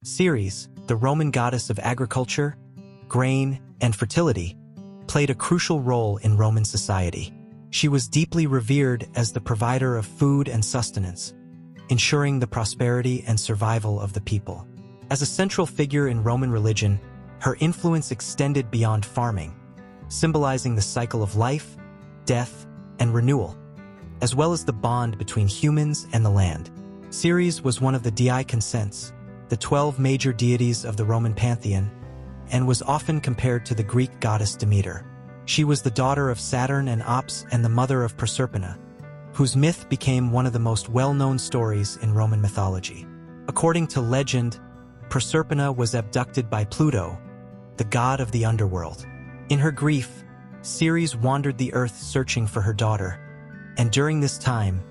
Ceres, the Roman goddess of agriculture, grain, and fertility, played a crucial role in Roman society. She was deeply revered as the provider of food and sustenance, ensuring the prosperity and survival of the people. As a central figure in Roman religion, her influence extended beyond farming, symbolizing the cycle of life, death, and renewal, as well as the bond between humans and the land. Ceres was one of the Dii Consentes, the 12 major deities of the Roman pantheon, and was often compared to the Greek goddess Demeter. She was the daughter of Saturn and Ops and the mother of Proserpina, whose myth became one of the most well-known stories in Roman mythology. According to legend, Proserpina was abducted by Pluto, the god of the underworld. In her grief, Ceres wandered the earth searching for her daughter, and during this time,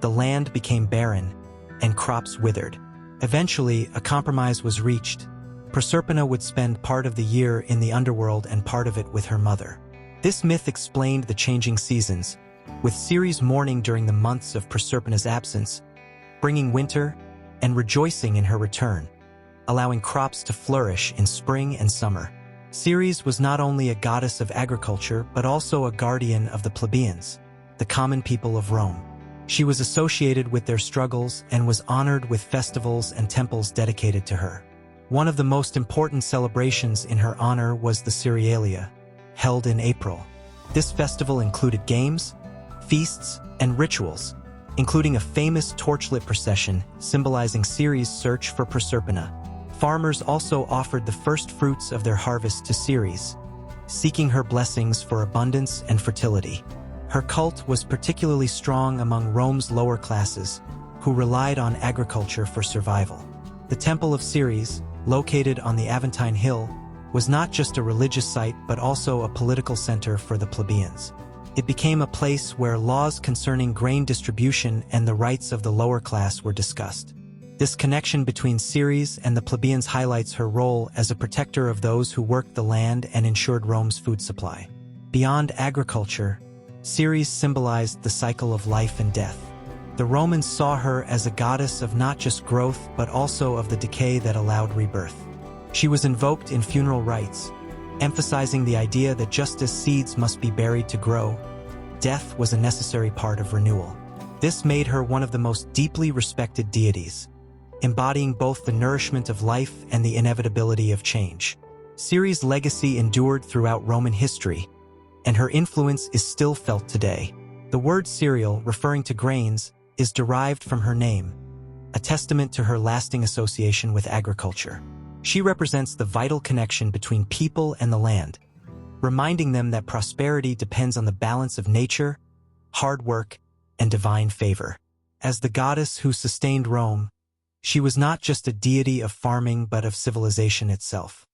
the land became barren and crops withered. Eventually, a compromise was reached. Proserpina would spend part of the year in the underworld and part of it with her mother. This myth explained the changing seasons, with Ceres mourning during the months of Proserpina's absence, bringing winter and rejoicing in her return, allowing crops to flourish in spring and summer. Ceres was not only a goddess of agriculture but also a guardian of the plebeians, the common people of Rome. She was associated with their struggles and was honored with festivals and temples dedicated to her. One of the most important celebrations in her honor was the Cerealia, held in April. This festival included games, feasts, and rituals, including a famous torchlit procession symbolizing Ceres' search for Proserpina. Farmers also offered the first fruits of their harvest to Ceres, seeking her blessings for abundance and fertility. Her cult was particularly strong among Rome's lower classes, who relied on agriculture for survival. The Temple of Ceres, located on the Aventine Hill, was not just a religious site but also a political center for the plebeians. It became a place where laws concerning grain distribution and the rights of the lower class were discussed. This connection between Ceres and the plebeians highlights her role as a protector of those who worked the land and ensured Rome's food supply. Beyond agriculture, Ceres symbolized the cycle of life and death. The Romans saw her as a goddess of not just growth but also of the decay that allowed rebirth. She was invoked in funeral rites, emphasizing the idea that just as seeds must be buried to grow, death was a necessary part of renewal. This made her one of the most deeply respected deities, embodying both the nourishment of life and the inevitability of change. Ceres' legacy endured throughout Roman history, and her influence is still felt today. The word cereal, referring to grains, is derived from her name, a testament to her lasting association with agriculture. She represents the vital connection between people and the land, reminding them that prosperity depends on the balance of nature, hard work, and divine favor. As the goddess who sustained Rome, she was not just a deity of farming but of civilization itself.